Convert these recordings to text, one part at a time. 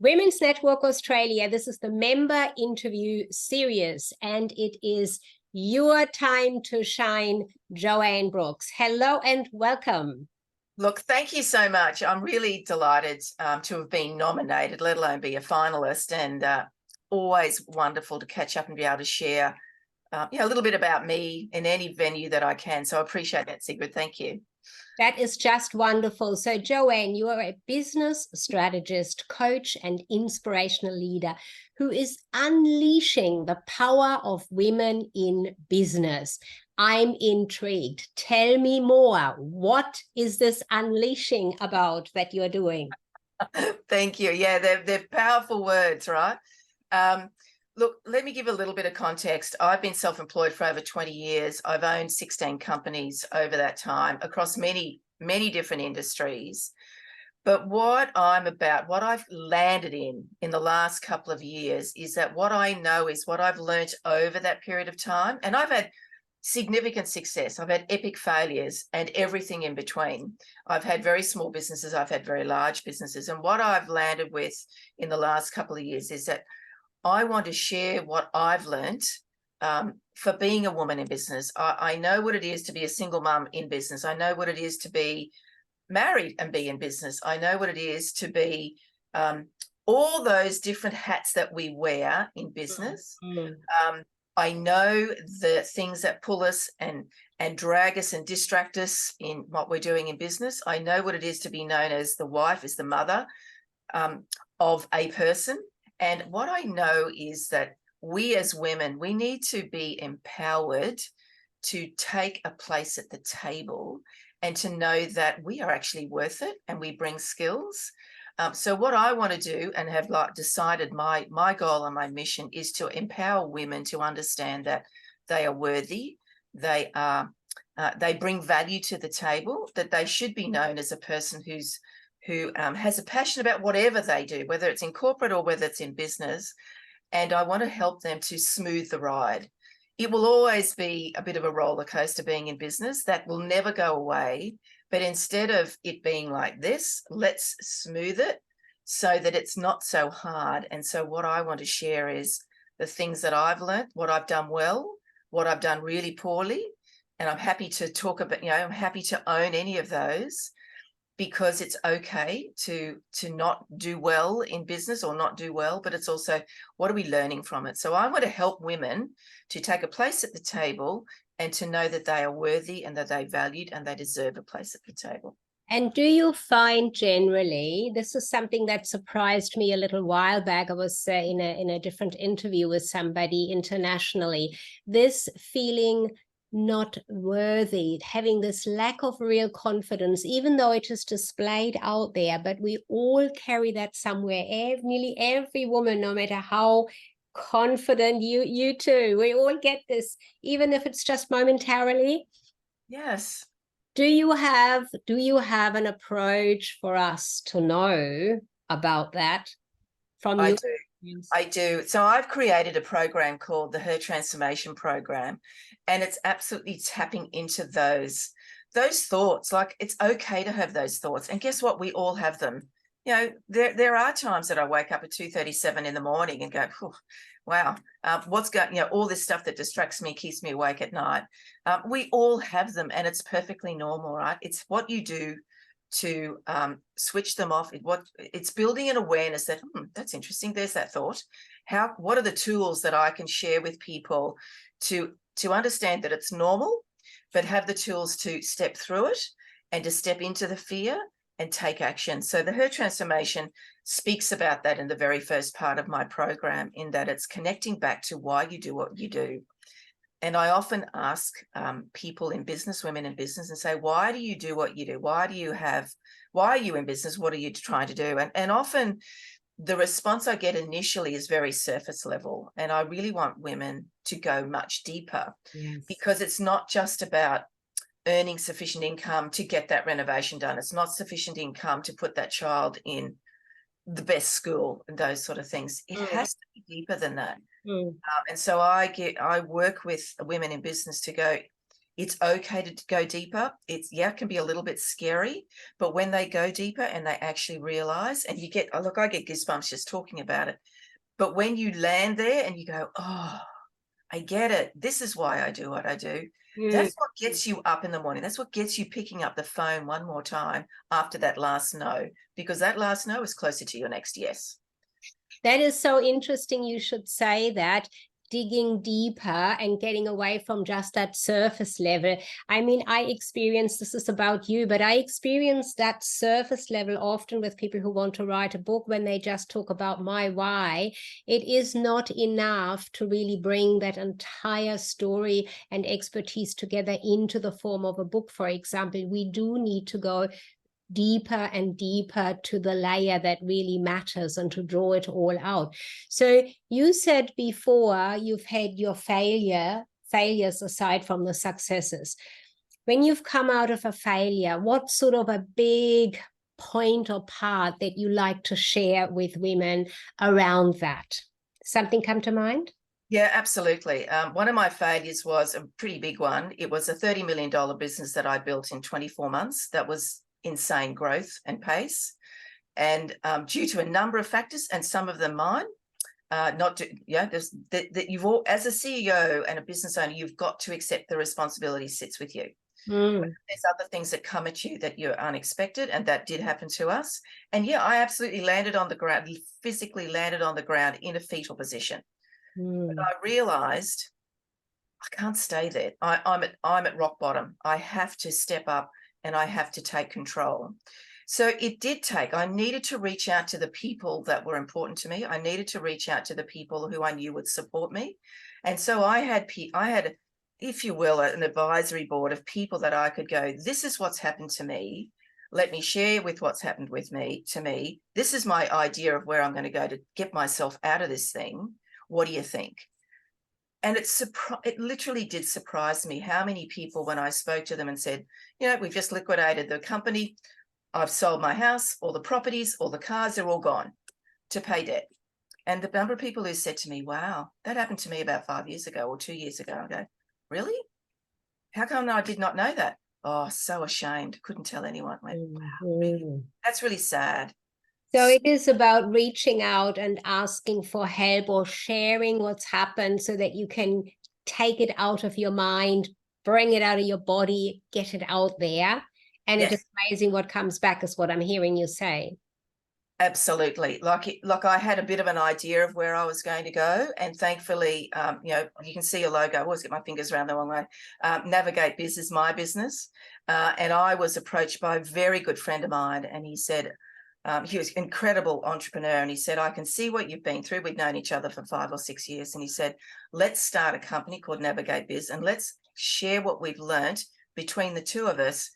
Women's Network Australia. This is the member interview series, and it is your time to shine, Joanne Brooks. Hello and welcome. Look, thank you so much. I'm really delighted to have been nominated, let alone be a finalist, and always wonderful to catch up and be able to share a little bit about me in any venue that I can. So I appreciate that, Sigrid. Thank you. That is just wonderful. So, Joanne, you are a business strategist, coach, and inspirational leader who is unleashing the power of women in business. I'm intrigued. Tell me more. What is this unleashing about that you're doing? Thank you. Yeah, they're powerful words, right? Look, let me give a little bit of context. I've been self-employed for over 20 years. I've owned 16 companies over that time across many, many different industries. But what I'm about, what I've landed in the last couple of years is that what I know is what I've learnt over that period of time. And I've had significant success. I've had epic failures and everything in between. I've had very small businesses. I've had very large businesses. And what I've landed with in the last couple of years is that I want to share what I've learnt for being a woman in business. I know what it is to be a single mum in business. I know what it is to be married and be in business. I know what it is to be all those different hats that we wear in business. I know the things that pull us and drag us and distract us in what we're doing in business. I know what it is to be known as the wife, as the mother of a person. And what I know is that we as women, we need to be empowered to take a place at the table and to know that we are actually worth it and we bring skills. So what I want to do and have decided my goal and my mission is to empower women to understand that they are worthy, they bring value to the table, that they should be known as a person who has a passion about whatever they do, whether it's in corporate or whether it's in business. And I want to help them to smooth the ride. It will always be a bit of a roller coaster being in business. That will never go away. But instead of it being like this, let's smooth it so that it's not so hard. And so what I want to share is the things that I've learned, what I've done well, what I've done really poorly. And I'm happy to talk about, I'm happy to own any of those, because it's okay to not do well in business or not do well, but it's also, what are we learning from it? So I want to help women to take a place at the table and to know that they are worthy and that they're valued and they deserve a place at the table. And do you find generally, this is something that surprised me a little while back, I was in a different interview with somebody internationally, this feeling not worthy, having this lack of real confidence, even though it is displayed out there, but we all carry that somewhere. Nearly every woman, no matter how confident, you too, we all get this, even if it's just momentarily. Yes. Do you have an approach for us to know about that from you? I do. So I've created a program called the Her Transformation Program, and it's absolutely tapping into those thoughts. Like, it's okay to have those thoughts. And guess what? We all have them. There are times that I wake up at 2:37 in the morning and go, wow, what's going, all this stuff that distracts me, keeps me awake at night. We all have them, and it's perfectly normal, right? It's what you do to switch them off. It's building an awareness that that's interesting, there's that thought. What are the tools that I can share with people to understand that it's normal, but have the tools to step through it and to step into the fear and take action. So the Her Transformation speaks about that in the very first part of my program, in that it's connecting back to why you do what you do. And I often ask people in business, women in business, and say, why do you do what you do? Why are you in business? What are you trying to do? And often the response I get initially is very surface level. And I really want women to go much deeper. Yes. Because it's not just about earning sufficient income to get that renovation done. It's not sufficient income to put that child in the best school and those sort of things. It has to be deeper than that. And so I work with women in business to go, It's okay to go deeper. It's, yeah, it can be a little bit scary, but when they go deeper and they actually realize, and you get, oh, look, I get goosebumps just talking about it. But when you land there and you go, oh, I get it. This is why I do what I do. That's what gets you up in the morning. That's what gets you picking up the phone one more time after that last no, because that last no is closer to your next yes. That is so interesting. You should say that, digging deeper and getting away from just that surface level. I mean, I experience, this is about you, but I experience that surface level often with people who want to write a book when they just talk about my why. It is not enough to really bring that entire story and expertise together into the form of a book, for example. We do need to go deeper and deeper to the layer that really matters and to draw it all out. So you said before you've had your failures aside from the successes. When you've come out of a failure, what sort of a big point or part that you like to share with women around that? Something come to mind? Yeah, absolutely. One of my failures was a pretty big one. It was a $30 million business that I built in 24 months. That was insane growth and pace. And due to a number of factors, and some of them mine, there's that you've all, as a CEO and a business owner, you've got to accept the responsibility sits with you. There's other things that come at you that you're unexpected, and that did happen to us. And yeah, I absolutely landed on the ground, physically landed on the ground in a fetal position. But I realized I can't stay there. I'm at rock bottom. I have to step up and I have to take control. So it did take, I needed to reach out to the people that were important to me. I needed to reach out to the people who I knew would support me. And so I had, if you will, an advisory board of people that I could go, this is what's happened to me. Let me share with what's happened with me, to me. This is my idea of where I'm going to go to get myself out of this thing. What do you think? And it literally did surprise me how many people, when I spoke to them and said, you know, we've just liquidated the company, I've sold my house, all the properties, all the cars, they're all gone to pay debt. And the number of people who said to me, wow, that happened to me about 5 years ago or 2 years ago. I go, really? How come I did not know that? Oh, so ashamed. Couldn't tell anyone. I went, wow, really? That's really sad. So it is about reaching out and asking for help or sharing what's happened so that you can take it out of your mind, bring it out of your body, get it out there. And Yes. it is amazing what comes back, is what I'm hearing you say. Absolutely. Like I had a bit of an idea of where I was going to go, and thankfully, you know, you can see a logo. I always get my fingers around the wrong way. Navigate Biz is my business, and I was approached by a very good friend of mine, and he said, he was an incredible entrepreneur, and he said, I can see what you've been through. We'd known each other for 5 or 6 years, and he said, let's start a company called Navigate Biz, and let's share what we've learned between the two of us.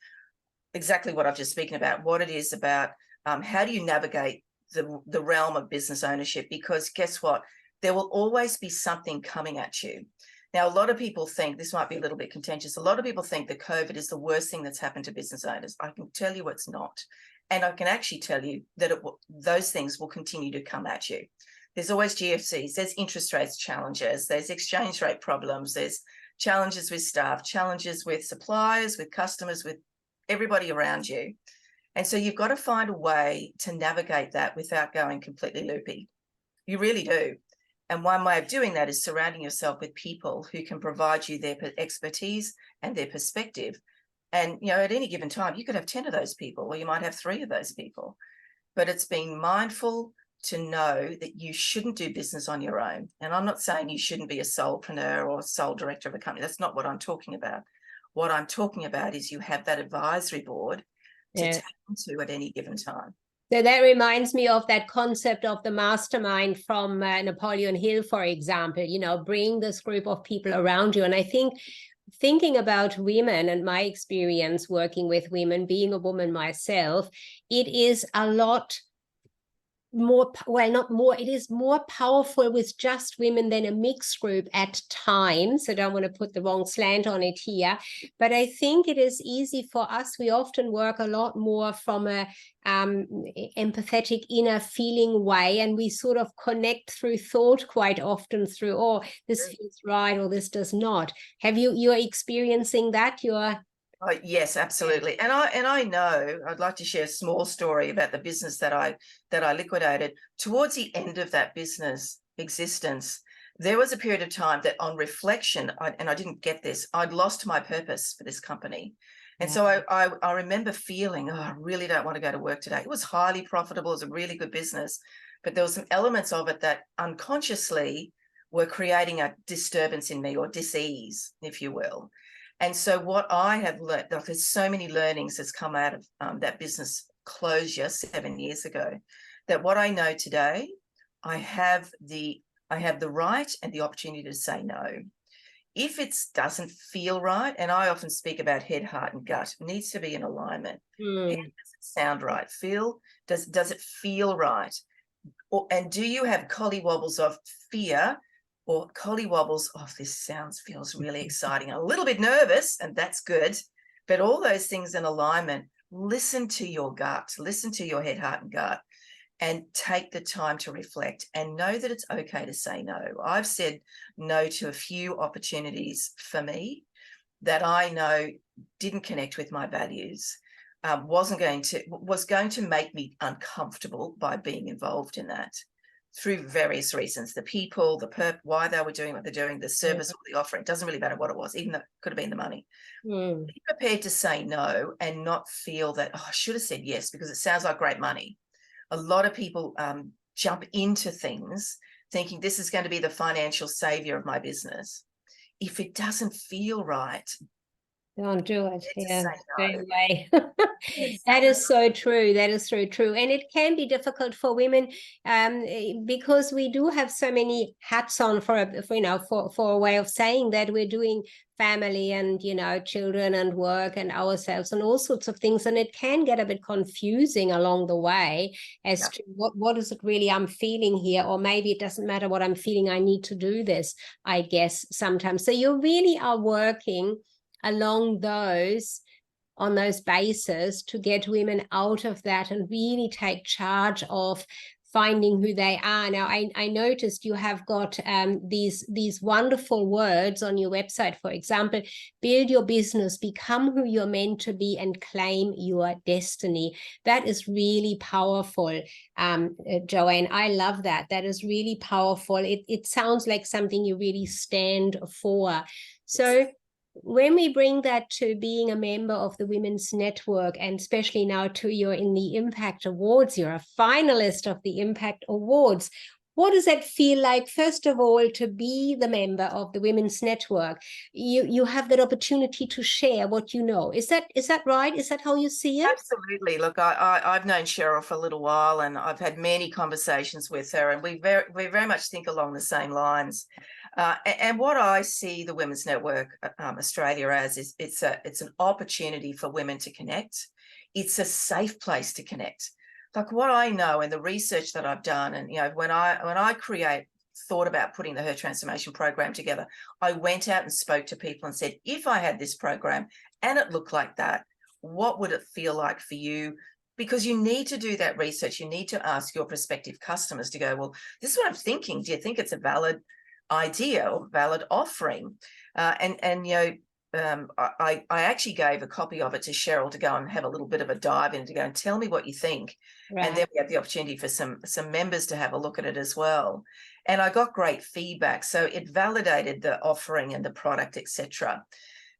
Exactly what I've just spoken about, what it is about. How do you navigate the realm of business ownership? Because guess what? There will always be something coming at you. Now, a lot of people think, this might be a little bit contentious, a lot of people think that COVID is the worst thing that's happened to business owners. I can tell you it's not. And I can actually tell you that those things will continue to come at you. There's always GFCs, there's interest rates challenges, there's exchange rate problems, there's challenges with staff, challenges with suppliers, with customers, with everybody around you. And so you've got to find a way to navigate that without going completely loopy. You really do. And one way of doing that is surrounding yourself with people who can provide you their expertise and their perspective. And, you know, at any given time, you could have 10 of those people, or you might have 3 of those people. But it's being mindful to know that you shouldn't do business on your own. And I'm not saying you shouldn't be a solopreneur or sole director of a company. That's not what I'm talking about. What I'm talking about is you have that advisory board to tap into at any given time. So that reminds me of that concept of the mastermind from Napoleon Hill, for example, you know, bring this group of people around you. And I think thinking about women and my experience working with women, being a woman myself, it is a lot well, not more, it is more powerful with just women than a mixed group at times. I don't want to put the wrong slant on it here, but I think it is easy for us. We often work a lot more from a empathetic inner feeling way, and we sort of connect through thought quite often through, oh, this feels right or this does not. Have you're experiencing that? Oh, yes, absolutely. And I know I'd like to share a small story about the business that I liquidated. Towards the end of that business existence, there was a period of time that on reflection, and I didn't get this, I'd lost my purpose for this company. And so I remember feeling, oh, I really don't want to go to work today. It was highly profitable. It was a really good business, but there were some elements of it that unconsciously were creating a disturbance in me, or dis-ease, if you will. And so what I have learned, like, there's so many learnings that's come out of that business closure 7 years ago, that what I know today, I have the right and the opportunity to say no. If it doesn't feel right, and I often speak about head, heart, and gut, it needs to be in alignment. Head, does it sound right? Does it feel right? And do you have collywobbles of fear, or collywobbles of feels really exciting, a little bit nervous, and that's good, but all those things in alignment? Listen to your gut, listen to your head, heart, and gut, and take the time to reflect and know that it's okay to say no. I've said no to a few opportunities for me that I know didn't connect with my values, was going to make me uncomfortable by being involved in that, through various reasons: the people, the why they were doing what they're doing, the service or the offering. It doesn't really matter what it was, even though it could have been the money. Be prepared to say no and not feel that, oh, I should have said yes because it sounds like great money. A lot of people jump into things thinking this is going to be the financial savior of my business. If it doesn't feel right, don't do it. Yeah, no. way. That is so true. That is so true. And it can be difficult for women because we do have so many hats on for a way of saying that we're doing family and, children and work and ourselves and all sorts of things. And it can get a bit confusing along the way as to what is it really I'm feeling here, or maybe it doesn't matter what I'm feeling. I need to do this, I guess, sometimes. So you really are working along on those bases to get women out of that and really take charge of finding who they are. Now, I noticed you have got these wonderful words on your website. For example, build your business, become who you're meant to be, and claim your destiny. That is really powerful, Joanne. I love that. That is really powerful. It sounds like something you really stand for. So when we bring that to being a member of the Women's Network, and especially now you're in the Impact Awards, you're a finalist of the Impact Awards. What does that feel like, first of all, to be the member of the Women's Network? You have that opportunity to share what you know. Is that right? Is that how you see it? Absolutely. Look, I've known Cheryl for a little while, and I've had many conversations with her, and we very much think along the same lines. And what I see the Women's Network Australia as is it's an opportunity for women to connect. It's a safe place to connect. Like what I know and the research that I've done, and when I thought about putting the Her Transformation program together, I went out and spoke to people and said, if I had this program and it looked like that, what would it feel like for you? Because you need to do that research. You need to ask your prospective customers to go, well, this is what I'm thinking. Do you think it's a valid idea or valid offering? I actually gave a copy of it to Cheryl to go and have a little bit of a dive in, to go and tell me what you think. Right. And then we had the opportunity for some members to have a look at it as well. And I got great feedback. So it validated the offering and the product, etc.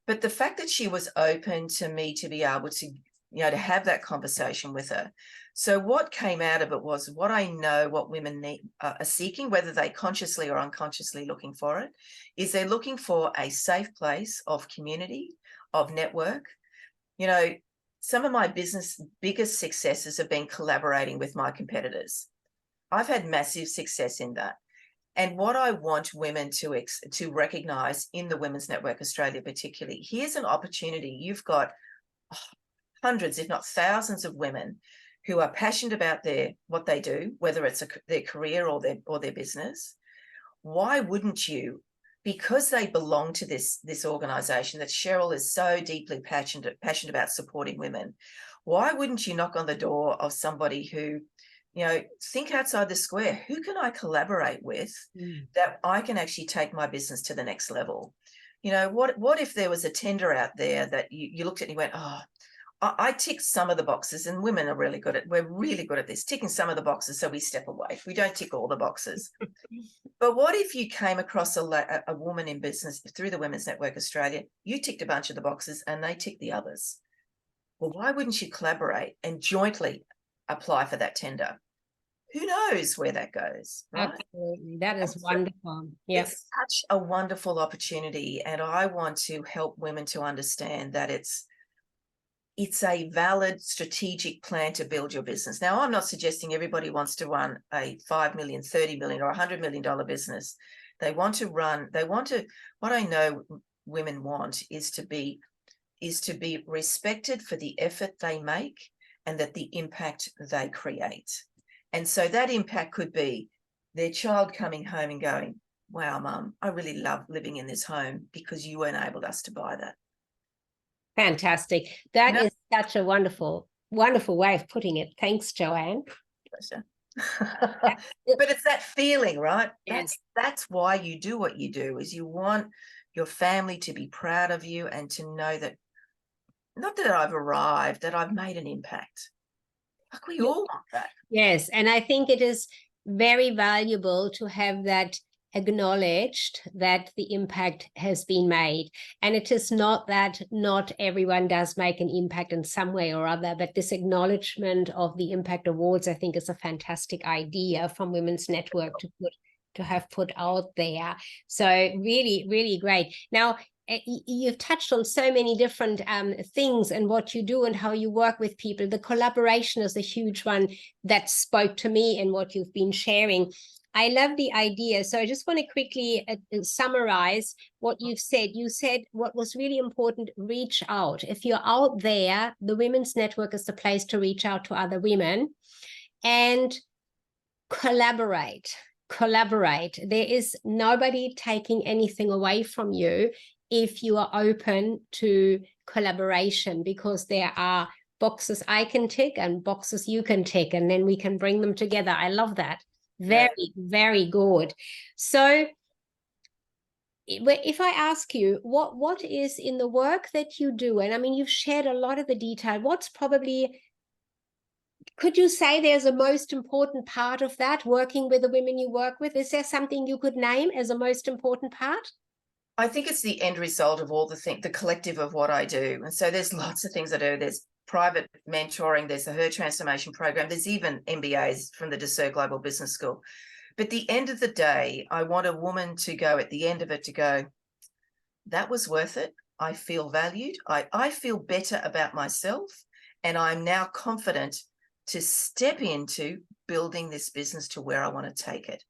But the fact that she was open to me to be able to, to have that conversation with her. So what came out of it was what I know what women are seeking, whether they consciously or unconsciously looking for it, is they're looking for a safe place of community, of network. Some of my business biggest successes have been collaborating with my competitors. I've had massive success in that. And what I want women to recognise in the Women's Network Australia particularly, here's an opportunity. You've got hundreds, if not thousands of women who are passionate about what they do, whether it's their career or their business, why wouldn't you, because they belong to this organization that Cheryl is so deeply passionate about supporting women, why wouldn't you knock on the door of somebody who, you know, think outside the square? Who can I collaborate with that I can actually take my business to the next level? You know, what if there was a tender out there that you looked at and you went, oh, I tick some of the boxes, and women are really good we're really good at this, ticking some of the boxes, so we step away. We don't tick all the boxes. But what if you came across a woman in business through the Women's Network Australia, you ticked a bunch of the boxes and they ticked the others? Well, why wouldn't you collaborate and jointly apply for that tender? Who knows where that goes, right? Absolutely. That is wonderful. Yeah. It's such a wonderful opportunity, and I want to help women to understand that it's a valid strategic plan to build your business. Now, I'm not suggesting everybody wants to run a 5 million, 30 million or $100 million business. What I know women want is to be respected for the effort they make and that the impact they create. And so that impact could be their child coming home and going, wow, Mum, I really love living in this home because you enabled us to buy that. Fantastic. That is such a wonderful, wonderful way of putting it. Thanks, Joanne. Pleasure. But it's that feeling, right? Yes. That's why you do what you do, is you want your family to be proud of you and to know that, not that I've arrived, that I've made an impact. Like we all want that. Yes. And I think it is very valuable to have that acknowledged, that the impact has been made. And it is not that not everyone does make an impact in some way or other, but this acknowledgement of the impact awards, I think, is a fantastic idea from Women's Network to have put out there. So really, really great. Now, you've touched on so many different things and what you do and how you work with people. The collaboration is a huge one that spoke to me in what you've been sharing. I love the idea. So I just want to quickly summarize what you've said. You said what was really important, reach out. If you're out there, the Women's Network is the place to reach out to other women and collaborate. There is nobody taking anything away from you if you are open to collaboration, because there are boxes I can tick and boxes you can tick, and then we can bring them together. I love that. Very, very good. So if I ask you, what is in the work that you do, and I mean, you've shared a lot of the detail, what's probably, could you say there's a most important part of that, working with the women you work with? Is there something you could name as a most important part? I think it's the end result of all the collective of what I do. And so there's lots of things I do. There's private mentoring, there's the Her Transformation Program, there's even MBAs from the Desert Global Business School. But at the end of the day, I want a woman to go at the end of it to go, that was worth it. I feel valued. I feel better about myself. And I'm now confident to step into building this business to where I want to take it.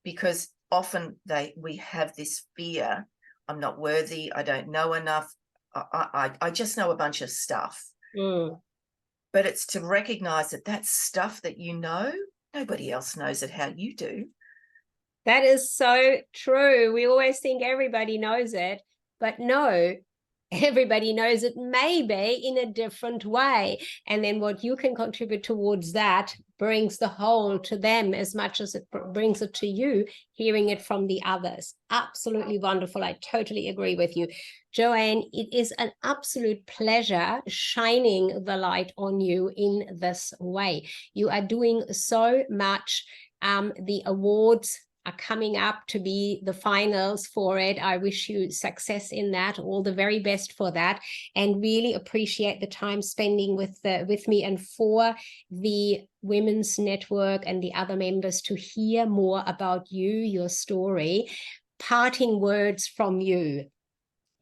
Because often we have this fear. I'm not worthy. I don't know enough. I just know a bunch of stuff. But it's to recognize that stuff that you know, nobody else knows it how you do. That is so true. We always think everybody knows it, but no, everybody knows it maybe in a different way. And then what you can contribute towards that brings the whole to them as much as it brings it to you, hearing it from the others. Absolutely wonderful. I totally agree with you. Joanne, it is an absolute pleasure shining the light on you in this way. You are doing so much. The awards are coming up to be the finals for it. I wish you success in that, all the very best for that, and really appreciate the time spending with me and for the Women's Network and the other members to hear more about you, your story. Parting words from you.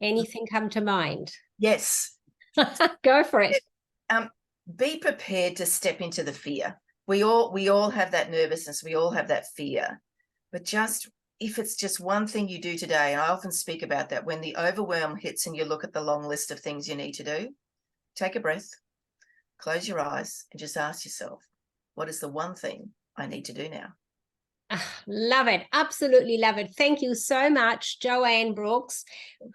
Anything come to mind? Yes. Go for it. Be prepared to step into the fear. We all have that nervousness. We all have that fear. But if it's just one thing you do today, and I often speak about that, when the overwhelm hits and you look at the long list of things you need to do, take a breath, close your eyes and just ask yourself, what is the one thing I need to do now? Love it. Absolutely love it. Thank you so much, Joanne Brooks,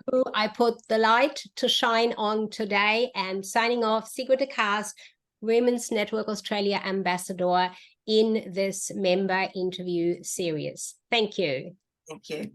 who I put the light to shine on today. And signing off, Sigrid Kaste, Women's Network Australia Ambassador in this member interview series. Thank you. Thank you.